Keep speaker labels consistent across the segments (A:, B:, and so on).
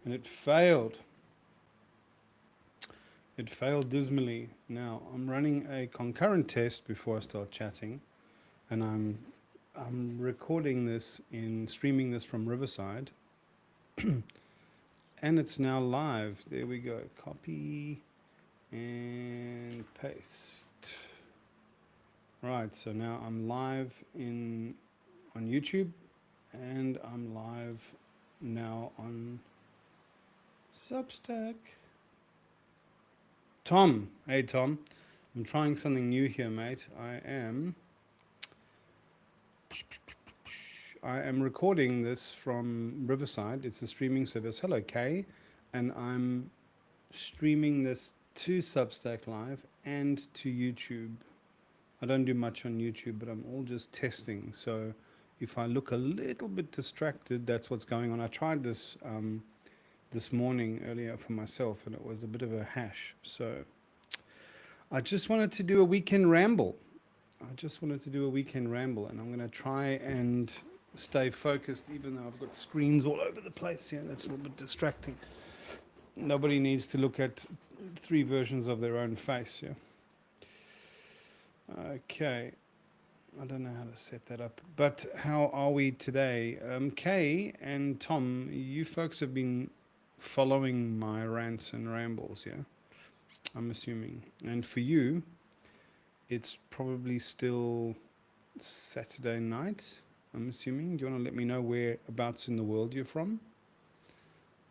A: and it failed. It failed dismally. Now I'm running a concurrent test before I start chatting, and I'm recording this in streaming this from Riverside, and it's now live. There we go. Copy and paste. Right, so now I'm live in on YouTube, and I'm live now on Substack. Tom, hey Tom, I'm trying something new here, mate. I am recording this from Riverside. It's a streaming service. Hello, Kay, and I'm streaming this to Substack Live and to YouTube. I don't do much on YouTube, but I'm all just testing. So if I look a little bit distracted, that's what's going on. I tried this this morning earlier for myself, and it was a bit of a hash. So I just wanted to do a weekend ramble. And I'm going to try and stay focused, even though I've got screens all over the place here. That's a little bit distracting. Nobody needs to look at three versions of their own face. Yeah. Okay. I don't know how to set that up. But how are we today? Kay and Tom, you folks have been following my rants and rambles, yeah? I'm assuming. And for you, it's probably still Saturday night, I'm assuming. Do you want to let me know whereabouts in the world you're from?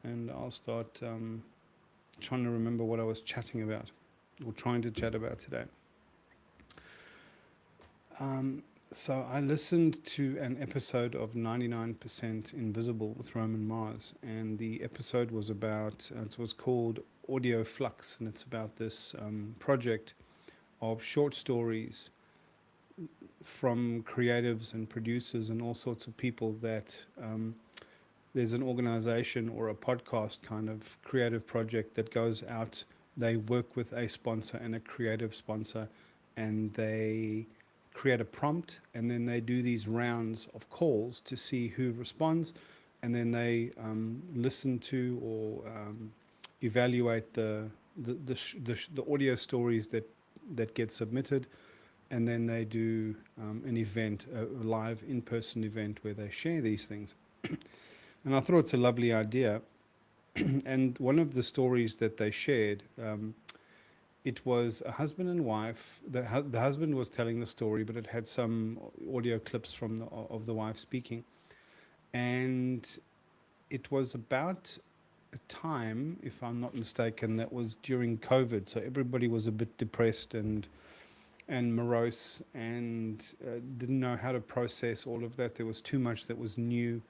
A: And I'll start trying to remember what I was chatting about, or trying to chat about today. So I listened to an episode of 99% Invisible with Roman Mars, and the episode was about, it was called Audio Flux, and it's about this project of short stories from creatives and producers and all sorts of people that there's an organization or a podcast kind of creative project that goes out. They work with a sponsor and a creative sponsor, and they create a prompt, and then they do these rounds of calls to see who responds, and then they listen to or evaluate the audio stories that get submitted, and then they do an event, a live in-person event where they share these things. And I thought it's a lovely idea. And one of the stories that they shared, it was a husband and wife. The husband was telling the story, but it had some audio clips from of the wife speaking. And it was about a time, if I'm not mistaken, that was during COVID. So everybody was a bit depressed and morose, and didn't know how to process all of that. There was too much that was new.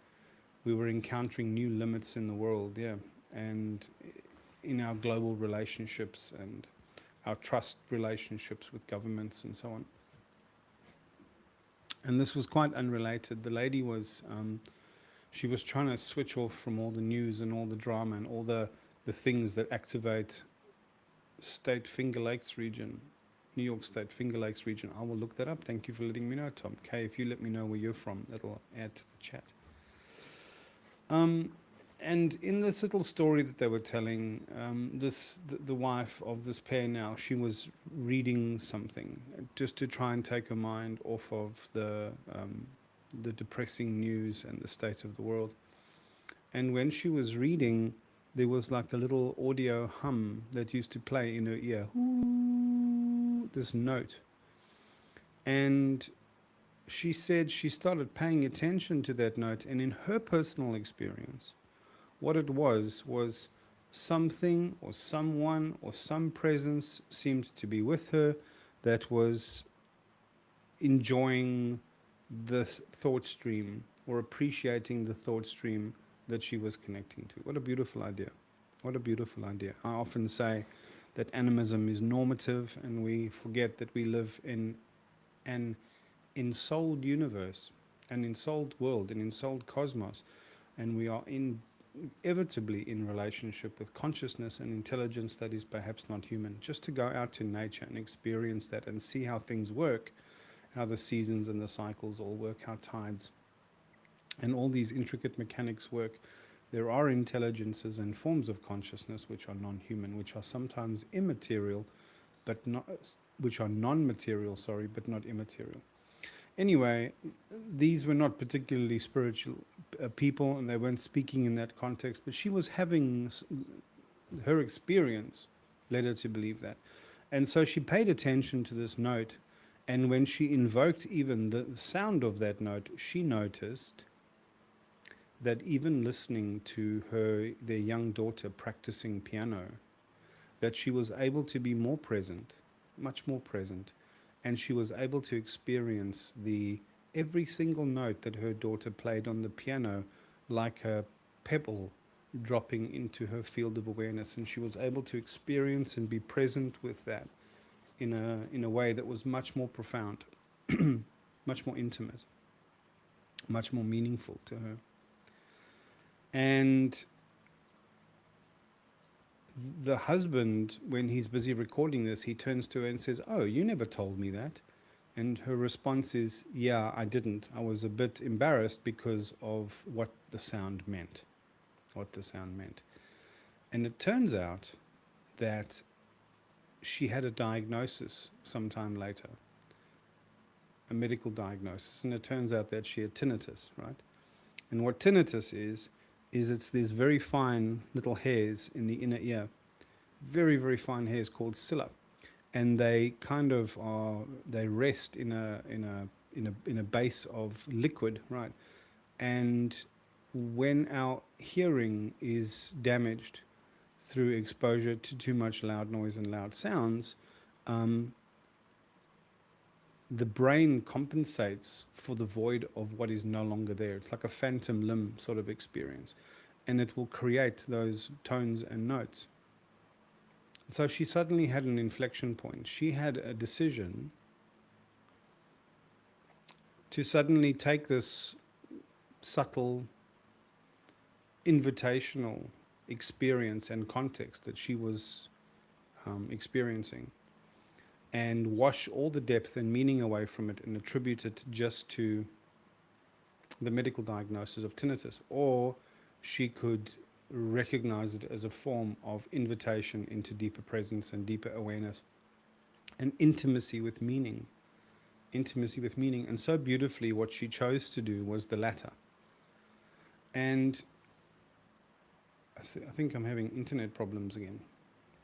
A: We were encountering new limits in the world, yeah, and in our global relationships and our trust relationships with governments and so on. And this was quite unrelated. The lady was, she was trying to switch off from all the news and all the drama and all the things that activate State Finger Lakes region, New York State Finger Lakes region. I will look that up. Thank you for letting me know, Tom. Kay, if you let me know where you're from, that'll add to the chat. And in this little story that they were telling, the wife of this pair now, she was reading something just to try and take her mind off of the depressing news and the state of the world. And when she was reading, there was like a little audio hum that used to play in her ear. Ooh, this note. And she said she started paying attention to that note, and in her personal experience, what it was something or someone or some presence seemed to be with her that was enjoying the thought stream or appreciating the thought stream that she was connecting to. What a beautiful idea. What a beautiful idea. I often say that animism is normative, and we forget that we live in an ensouled universe, an ensouled world, an ensouled cosmos, and we are inevitably in relationship with consciousness and intelligence that is perhaps not human. Just to go out to nature and experience that and see how things work, how the seasons and the cycles all work, how tides and all these intricate mechanics work, There are intelligences and forms of consciousness which are non-human, which are sometimes immaterial, but not, which are non-material, sorry, but not immaterial. Anyway, these were not particularly spiritual people, and they weren't speaking in that context, but she was having her experience led her to believe that. And so she paid attention to this note, and when she invoked even the sound of that note, she noticed that even listening to their young daughter practicing piano, that she was able to be more present, much more present, and she was able to experience every single note that her daughter played on the piano like a pebble dropping into her field of awareness, and she was able to experience and be present with that in a way that was much more profound, much more intimate, much more meaningful to her. And the husband, when he's busy recording this, he turns to her and says, "Oh, you never told me that." And her response is, "Yeah, I didn't. I was a bit embarrassed because of what the sound meant." What the sound meant. And it turns out that she had a diagnosis sometime later, a medical diagnosis, and it turns out that she had tinnitus, right? And what tinnitus is it's these very fine little hairs in the inner ear, very, very fine hairs called cilia, and they kind of they rest in a base of liquid, right? And when our hearing is damaged through exposure to too much loud noise and loud sounds, the brain compensates for the void of what is no longer there. It's like a phantom limb sort of experience, and it will create those tones and notes. So she suddenly had an inflection point. She had a decision to suddenly take this subtle, invitational experience and context that she was experiencing, and wash all the depth and meaning away from it and attribute it just to the medical diagnosis of tinnitus. Or she could recognize it as a form of invitation into deeper presence and deeper awareness and intimacy with meaning. Intimacy with meaning. And so beautifully, what she chose to do was the latter. And I think I'm having internet problems again.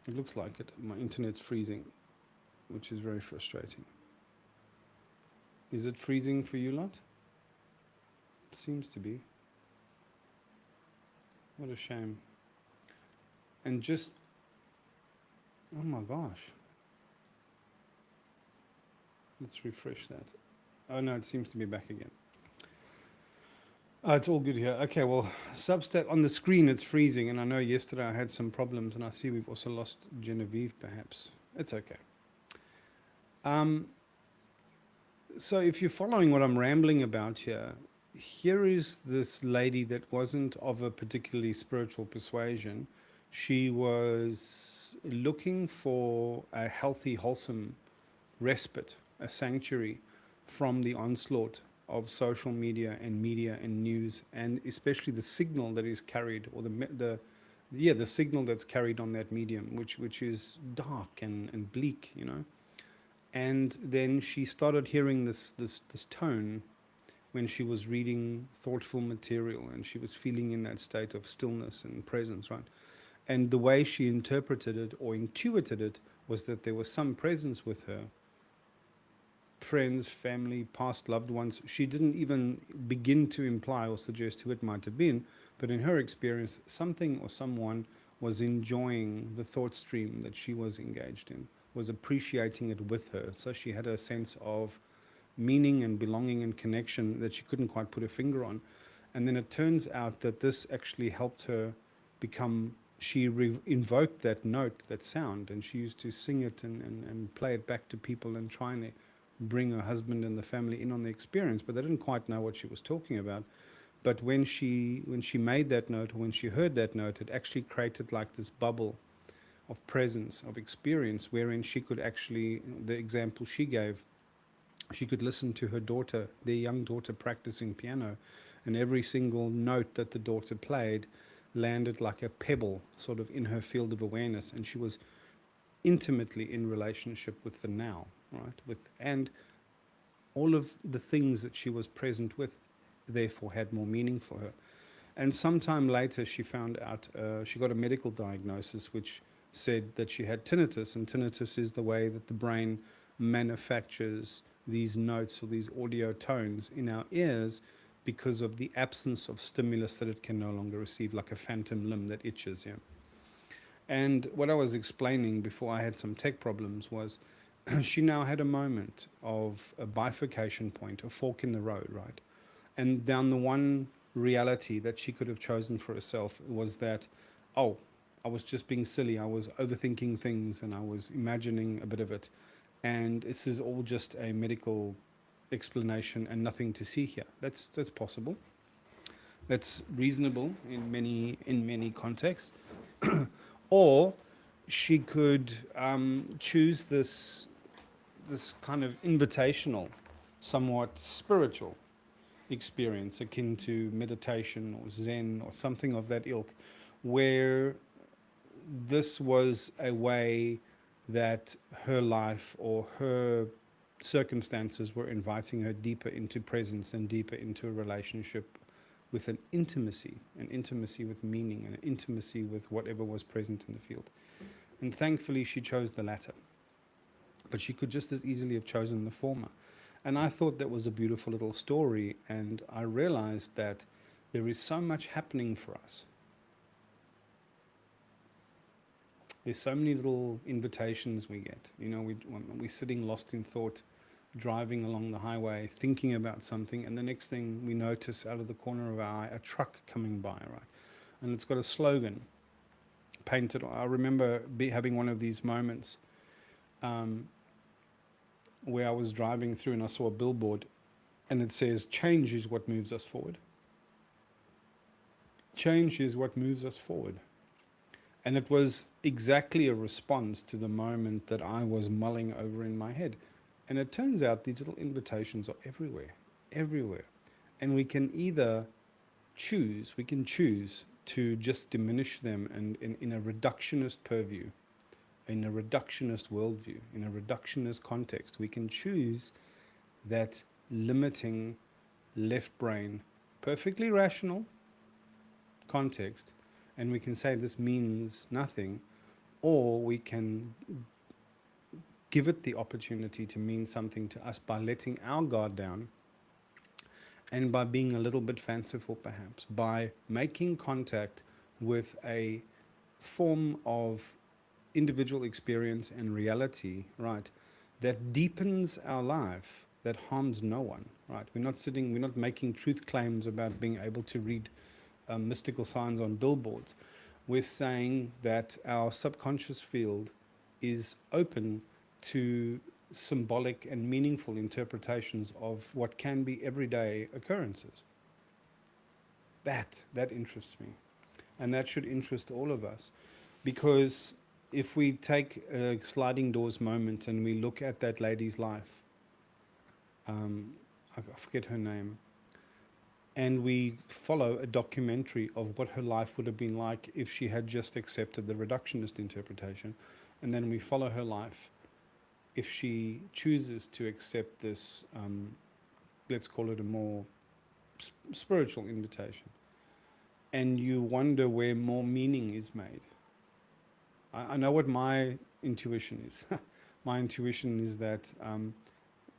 A: It looks like it. My internet's freezing, which is very frustrating. Is it freezing for you lot? It seems to be. What a shame. And just, oh my gosh. Let's refresh that. Oh no, it seems to be back again. Oh, it's all good here. Okay, well, Substack on the screen, it's freezing, and I know yesterday I had some problems, and I see we've also lost Genevieve, perhaps. It's okay. So if you're following what I'm rambling about here, here is this lady that wasn't of a particularly spiritual persuasion. She was looking for a healthy, wholesome respite, a sanctuary from the onslaught of social media and news, and especially the signal that is carried, or the signal that's carried on that medium, which is dark and bleak, you know. And then she started hearing this tone when she was reading thoughtful material, and she was feeling in that state of stillness and presence, right? And the way she interpreted it or intuited it was that there was some presence with her, friends, family, past loved ones. She didn't even begin to imply or suggest who it might have been, but in her experience, something or someone was enjoying the thought stream that she was engaged in, was appreciating it with her. So she had a sense of meaning and belonging and connection that she couldn't quite put her finger on. And then it turns out that this actually helped her become, she invoked that note, that sound, and she used to sing it and play it back to people and try and bring her husband and the family in on the experience, but they didn't quite know what she was talking about. But when she made that note, or when she heard that note, it actually created like this bubble of presence, of experience, wherein she could actually, the example she gave, she could listen to her daughter, their young daughter, practicing piano, and every single note that the daughter played landed like a pebble sort of in her field of awareness, and she was intimately in relationship with the now, right? And all of the things that she was present with therefore had more meaning for her. And sometime later she found out, she got a medical diagnosis which said that she had tinnitus, and tinnitus is the way that the brain manufactures these notes or these audio tones in our ears because of the absence of stimulus that it can no longer receive, like a phantom limb that itches. Yeah. And what I was explaining before I had some tech problems was she now had a moment of a bifurcation point, a fork in the road, right? And down the one reality that she could have chosen for herself was that, oh, I was just being silly. I was overthinking things and I was imagining a bit of it. And this is all just a medical explanation and nothing to see here. That's possible. That's reasonable in many contexts. Or she could choose this kind of invitational, somewhat spiritual experience akin to meditation or Zen or something of that ilk, where this was a way that her life or her circumstances were inviting her deeper into presence and deeper into a relationship with an intimacy with meaning, and an intimacy with whatever was present in the field. And thankfully she chose the latter. But she could just as easily have chosen the former. And I thought that was a beautiful little story, and I realized that there is so much happening for us. There's so many little invitations we get. You know, we're sitting lost in thought, driving along the highway, thinking about something, and the next thing we notice out of the corner of our eye, a truck coming by, right? And it's got a slogan painted. I remember having one of these moments where I was driving through and I saw a billboard and it says, "Change is what moves us forward." Change is what moves us forward. And it was exactly a response to the moment that I was mulling over in my head. And it turns out these little invitations are everywhere, everywhere. And we can either choose to just diminish them and in a reductionist purview, in a reductionist worldview, in a reductionist context. We can choose that limiting left brain, perfectly rational context, and we can say this means nothing, or we can give it the opportunity to mean something to us by letting our guard down and by being a little bit fanciful, perhaps, by making contact with a form of individual experience and reality, right, that deepens our life, that harms no one, right? We're not making truth claims about being able to read mystical signs on billboards. We're saying that our subconscious field is open to symbolic and meaningful interpretations of what can be everyday occurrences. That interests me, and that should interest all of us, because if we take a sliding doors moment and we look at that lady's life, I forget her name, and we follow a documentary of what her life would have been like if she had just accepted the reductionist interpretation, and then we follow her life if she chooses to accept this, let's call it a more spiritual invitation, and you wonder where more meaning is made. I know what my intuition is. My intuition is that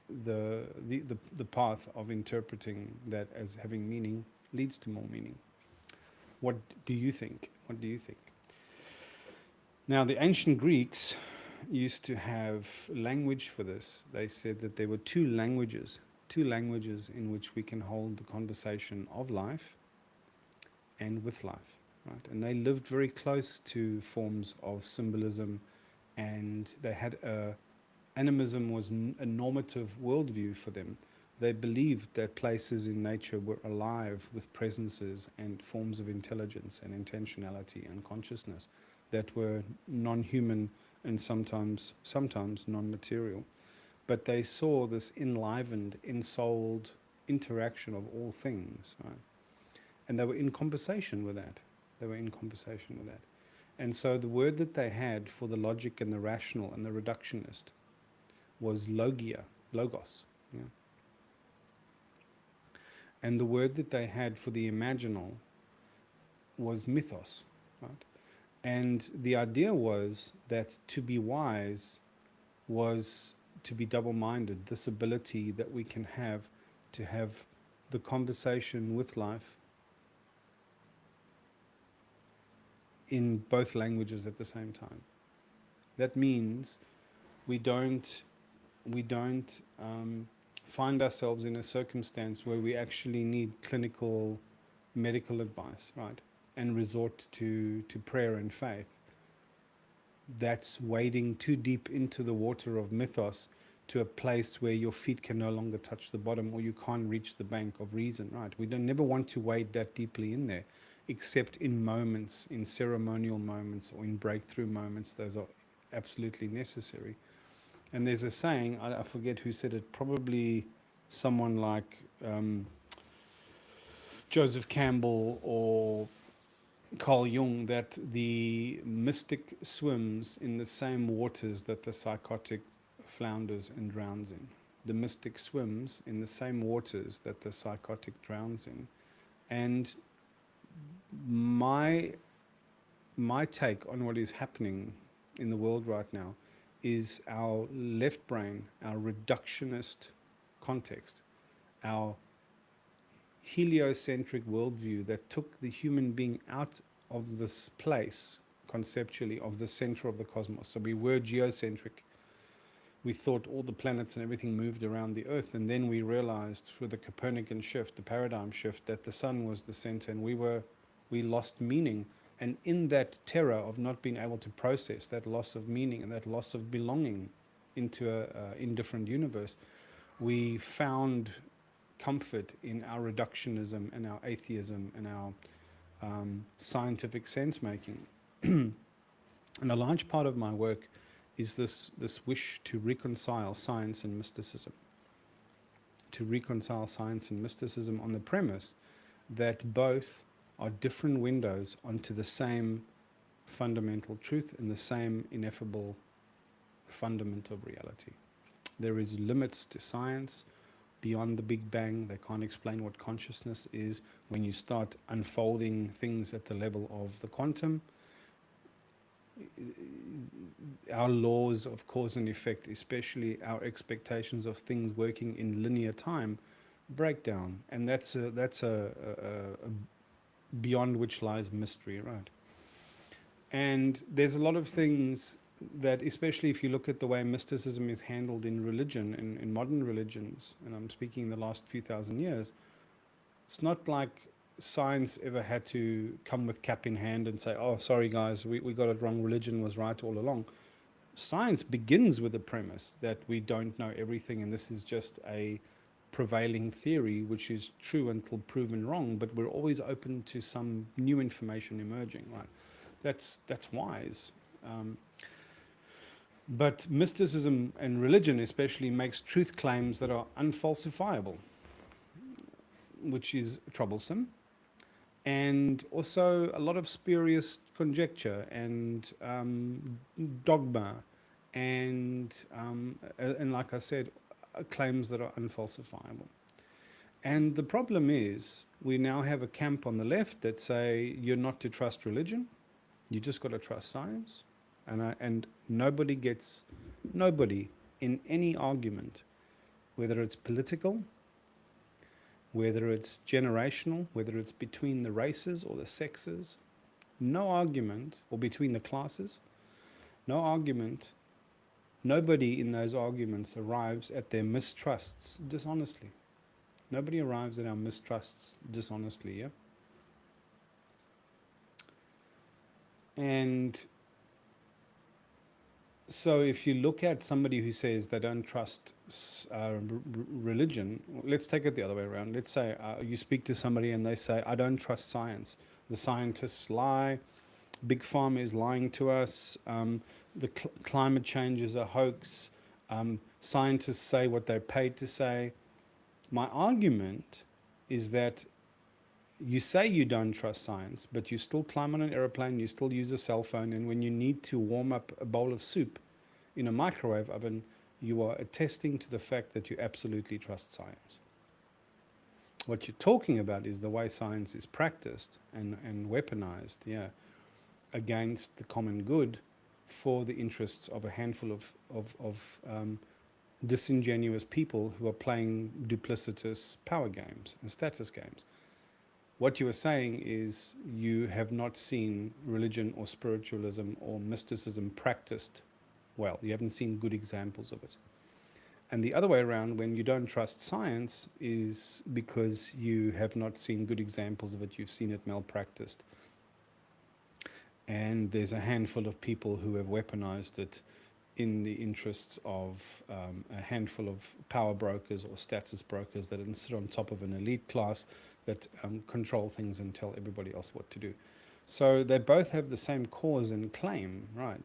A: the path of interpreting that as having meaning leads to more meaning. What do you think? What do you think? Now, the ancient Greeks used to have language for this. They said that there were two languages in which we can hold the conversation of life and with life, right? And they lived very close to forms of symbolism, and they had animism was a normative worldview for them. They believed that places in nature were alive with presences and forms of intelligence and intentionality and consciousness that were non-human and sometimes non-material. But they saw this enlivened, ensouled interaction of all things, right? And they were in conversation with that. They were in conversation with that. And so the word that they had for the logic and the rational and the reductionist was logia, logos. Yeah? And the word that they had for the imaginal was mythos. Right? And the idea was that to be wise was to be double-minded, this ability that we can have to have the conversation with life in both languages at the same time. That means we don't find ourselves in a circumstance where we actually need clinical medical advice, right? And resort to prayer and faith. That's wading too deep into the water of mythos to a place where your feet can no longer touch the bottom or you can't reach the bank of reason, right? We don't never want to wade that deeply in there, except in moments, in ceremonial moments or in breakthrough moments. Those are absolutely necessary. And there's a saying, I forget who said it, probably someone like Joseph Campbell or Carl Jung, that the mystic swims in the same waters that the psychotic flounders and drowns in. The mystic swims in the same waters that the psychotic drowns in. And my take on what is happening in the world right now is our left brain, our reductionist context, our heliocentric worldview that took the human being out of this place, conceptually, of the center of the cosmos. So we were geocentric. We thought all the planets and everything moved around the Earth, and then we realized through the Copernican shift, the paradigm shift, that the sun was the center, and we lost meaning. And in that terror of not being able to process that loss of meaning and that loss of belonging into an indifferent universe, we found comfort in our reductionism and our atheism and our scientific sense making. And a large part of my work is this wish to reconcile science and mysticism. To reconcile science and mysticism on the premise that both are different windows onto the same fundamental truth and the same ineffable fundament of reality. There is limits to science beyond the Big Bang. They can't explain what consciousness is. When you start unfolding things at the level of the quantum, our laws of cause and effect, especially our expectations of things working in linear time, break down. And that's a beyond which lies mystery, right? And there's a lot of things that, especially if you look at the way mysticism is handled in religion, in modern religions, and I'm speaking in the last few thousand years, it's not like science ever had to come with cap in hand and say, oh, sorry guys, we got it wrong, religion was right all along. Science begins with the premise that we don't know everything and this is just a prevailing theory which is true until proven wrong, but we're always open to some new information emerging, right? That's wise. But mysticism and religion especially makes truth claims that are unfalsifiable, which is troublesome, and also a lot of spurious conjecture and dogma and like I said, claims that are unfalsifiable. And the problem is we now have a camp on the left that say you're not to trust religion, you just got to trust science. And nobody in any argument, whether it's political, whether it's generational, whether it's between the races or the sexes, no argument, or between the classes, no argument, nobody in those arguments arrives at their mistrusts dishonestly. Nobody arrives at our mistrusts dishonestly, yeah? And so if you look at somebody who says they don't trust religion, let's take it the other way around. Let's say you speak to somebody and they say, I don't trust science. The scientists lie. Big Pharma is lying to us. The climate change is a hoax. Scientists say what they're paid to say. My argument is that You say you don't trust science, but you still climb on an aeroplane, you still use a cell phone, and when you need to warm up a bowl of soup in a microwave oven, you are attesting to the fact that you absolutely trust science. What you're talking about is the way science is practiced and weaponized, yeah, against the common good for the interests of a handful of disingenuous people who are playing duplicitous power games and status games. What you are saying is you have not seen religion or spiritualism or mysticism practiced well. You haven't seen good examples of it. And the other way around, when you don't trust science, is because you have not seen good examples of it. You've seen it malpracticed. And there's a handful of people who have weaponized it in the interests of a handful of power brokers or status brokers that sit on top of an elite class that control things and tell everybody else what to do. So they both have the same cause and claim, right?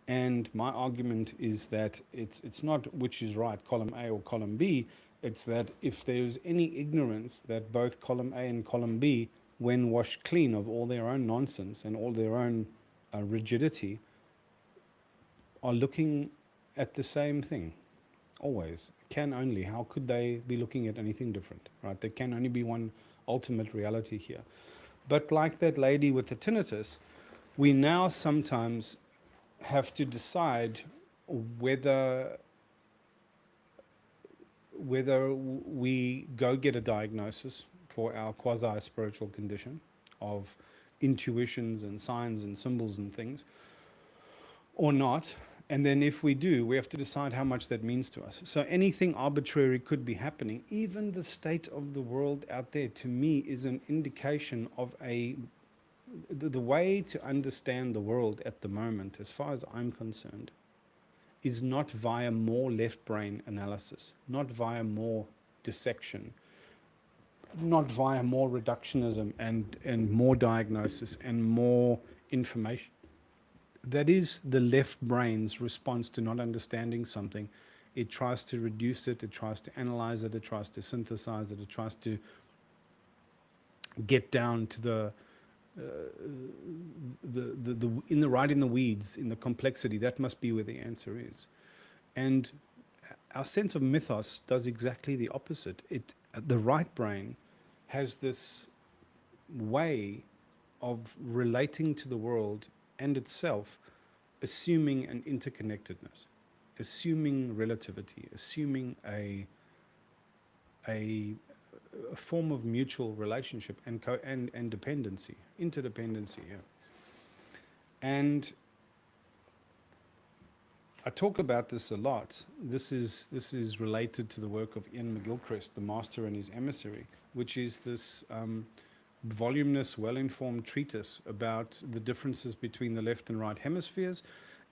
A: And my argument is that it's not which is right, column A or column B. It's that if there's any ignorance that both column A and column B, when washed clean of all their own nonsense and all their own rigidity, are looking at the same thing, always. Can only. How could they be looking at anything different, right? There can only be one ultimate reality here. But like that lady with the tinnitus, we now sometimes have to decide whether we go get a diagnosis for our quasi-spiritual condition of intuitions and signs and symbols and things, or not. And then if we do, we have to decide how much that means to us. So anything arbitrary could be happening. Even the state of the world out there, to me, is an indication of the way to understand the world at the moment, as far as I'm concerned, is not via more left brain analysis, not via more dissection, not via more reductionism and more diagnosis and more information. That is the left brain's response to not understanding something. It tries to reduce it, it tries to analyze it, it tries to synthesize it, it tries to get down to the right in the weeds, in the complexity. That must be where the answer is. And our sense of mythos does exactly the opposite. The right brain has this way of relating to the world and itself, assuming an interconnectedness, assuming relativity, assuming a form of mutual relationship and dependency, interdependency. Yeah. And I talk about this a lot. This is related to the work of Ian McGilchrist, the Master and His Emissary, which is this voluminous, well-informed treatise about the differences between the left and right hemispheres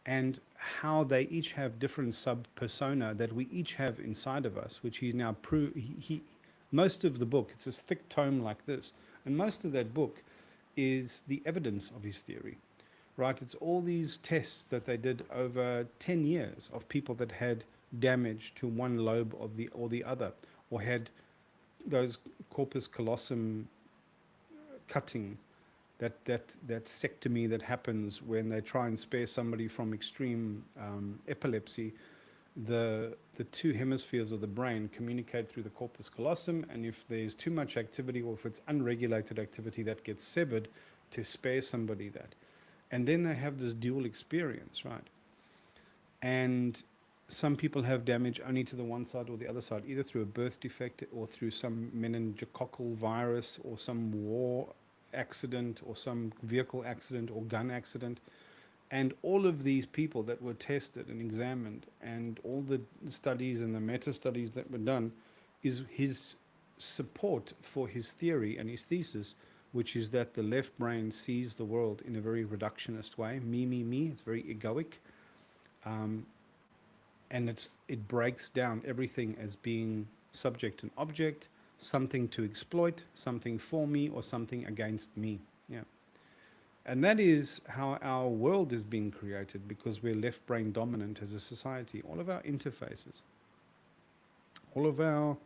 A: and how they each have different sub-persona that we each have inside of us, which he now most of the book, it's this thick tome like this, and most of that book is the evidence of his theory, right? It's all these tests that they did over 10 years of people that had damage to one lobe of the other, or had those corpus callosum cutting, that sectomy that happens when they try and spare somebody from extreme epilepsy. The two hemispheres of the brain communicate through the corpus callosum, and if there's too much activity or if it's unregulated activity, that gets severed to spare somebody that. And then they have this dual experience, right? And some people have damage only to the one side or the other side, either through a birth defect or through some meningococcal virus or some war accident or some vehicle accident or gun accident. And all of these people that were tested and examined, and all the studies and the meta-studies that were done, is his support for his theory and his thesis, which is that the left brain sees the world in a very reductionist way. Me. It's very egoic. And it breaks down everything as being subject and object, something to exploit, something for me, or something against me. Yeah. And that is how our world is being created, because we're left brain dominant as a society. All of our interfaces, all of our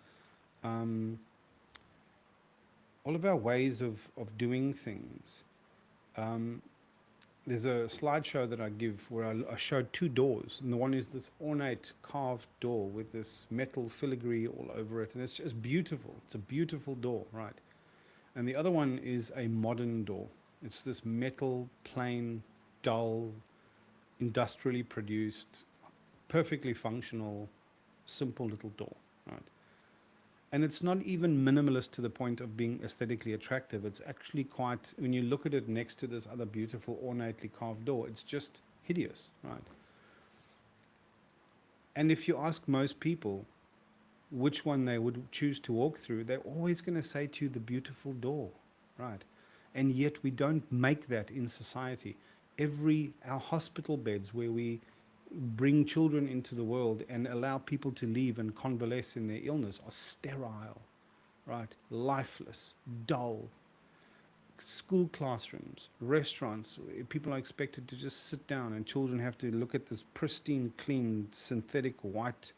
A: all of our ways of doing things. Um, there's a slideshow that I give where I showed two doors, and the one is this ornate carved door with this metal filigree all over it, and it's just beautiful. It's a beautiful door, right? And the other one is a modern door. It's this metal, plain, dull, industrially produced, perfectly functional, simple little door, right? And it's not even minimalist to the point of being aesthetically attractive. It's actually quite, when you look at it next to this other beautiful, ornately carved door, it's just hideous, right? And if you ask most people which one they would choose to walk through, they're always going to say to you the beautiful door, right? And yet we don't make that in society. Our hospital beds where we bring children into the world and allow people to leave and convalesce in their illness are sterile, right? Lifeless, dull. School classrooms, restaurants, people are expected to just sit down and children have to look at this pristine, clean, synthetic white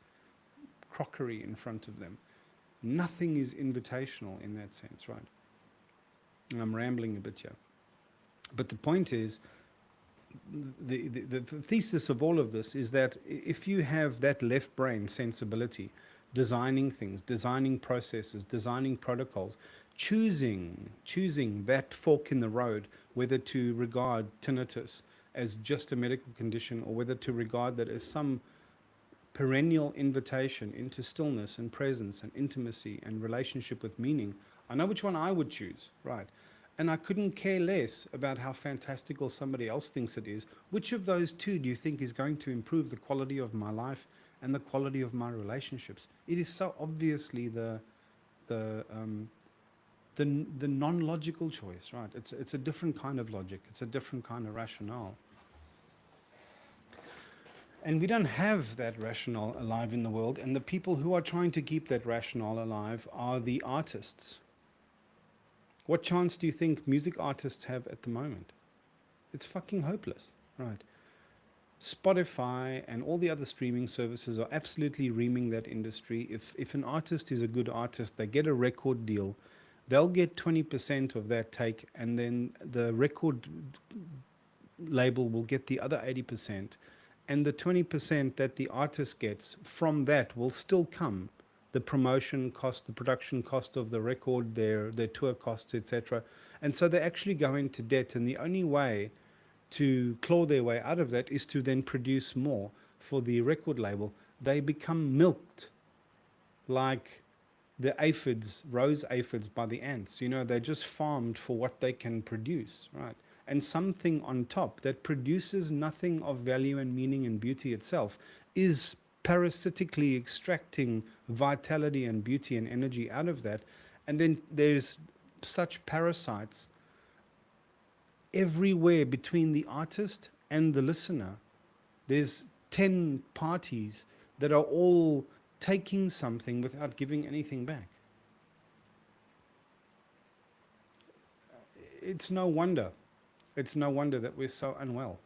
A: crockery in front of them. Nothing is invitational in that sense, right? And I'm rambling a bit here. But the point is, the thesis of all of this is that if you have that left brain sensibility, designing things, designing processes, designing protocols, choosing that fork in the road, whether to regard tinnitus as just a medical condition or whether to regard that as some perennial invitation into stillness and presence and intimacy and relationship with meaning, I know which one I would choose, right? And I couldn't care less about how fantastical somebody else thinks it is. Which of those two do you think is going to improve the quality of my life and the quality of my relationships? It is so obviously the the non-logical choice, right? It's a different kind of logic. It's a different kind of rationale. And we don't have that rationale alive in the world. And the people who are trying to keep that rationale alive are the artists. What chance do you think music artists have at the moment? It's fucking hopeless, right? Spotify and all the other streaming services are absolutely reaming that industry. If an artist is a good artist, they get a record deal, they'll get 20% of that take, and then the record label will get the other 80%. And the 20% that the artist gets from that will still come the promotion cost, the production cost of the record, their tour costs, etc. And so they actually go into debt, and the only way to claw their way out of that is to then produce more for the record label. They become milked like the aphids, rose aphids by the ants. You know, they're just farmed for what they can produce, right? And something on top that produces nothing of value and meaning and beauty itself is parasitically extracting vitality and beauty and energy out of that. And then there's such parasites everywhere between the artist and the listener. There's 10 parties that are all taking something without giving anything back. It's no wonder. It's no wonder that we're so unwell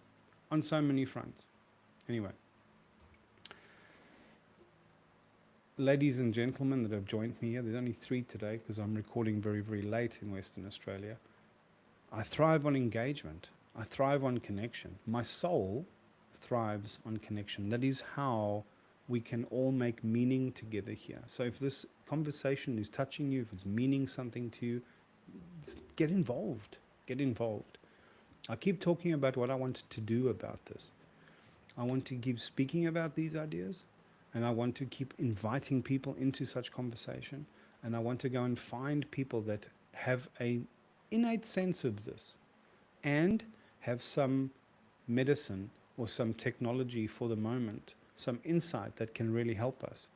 A: on so many fronts. Anyway, ladies and gentlemen that have joined me here, there's only 3 today because I'm recording very, very late in Western Australia. I thrive on engagement. I thrive on connection. My soul thrives on connection. That is how we can all make meaning together here. So if this conversation is touching you, if it's meaning something to you, get involved. Get involved. I keep talking about what I want to do about this. I want to keep speaking about these ideas, and I want to keep inviting people into such conversation, and I want to go and find people that have an innate sense of this and have some medicine or some technology for the moment, some insight that can really help us.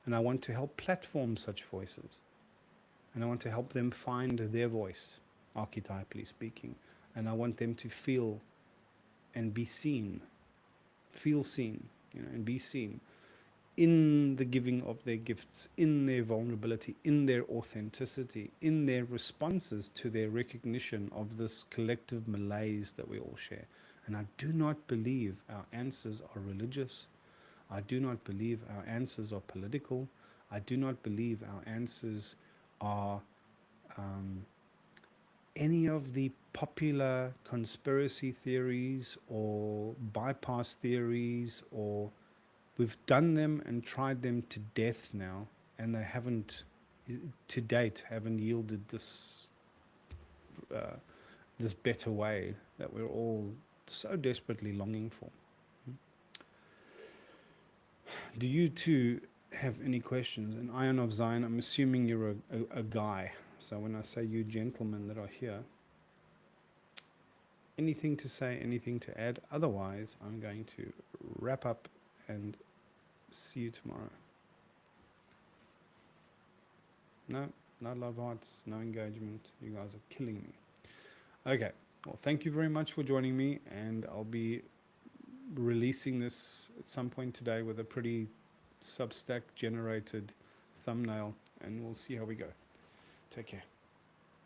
A: And I want to help platform such voices, and I want to help them find their voice, archetypally speaking. And I want them to feel and be seen, feel seen, and be seen in the giving of their gifts, in their vulnerability, in their authenticity, in their responses to their recognition of this collective malaise that we all share. And I do not believe our answers are religious. I do not believe our answers are political. I do not believe our answers are any of the popular conspiracy theories or bypass theories, or we've done them and tried them to death now, and they haven't, to date, haven't yielded this better way that we're all so desperately longing for. Do you too have any questions? And Ion of Zion, I'm assuming you're a guy. So when I say you gentlemen that are here, anything to say, anything to add? Otherwise, I'm going to wrap up and see you tomorrow. No, no love hearts, no engagement. You guys are killing me. Okay, well, thank you very much for joining me, and I'll be releasing this at some point today with a pretty Substack generated thumbnail, and we'll see how we go. Take care.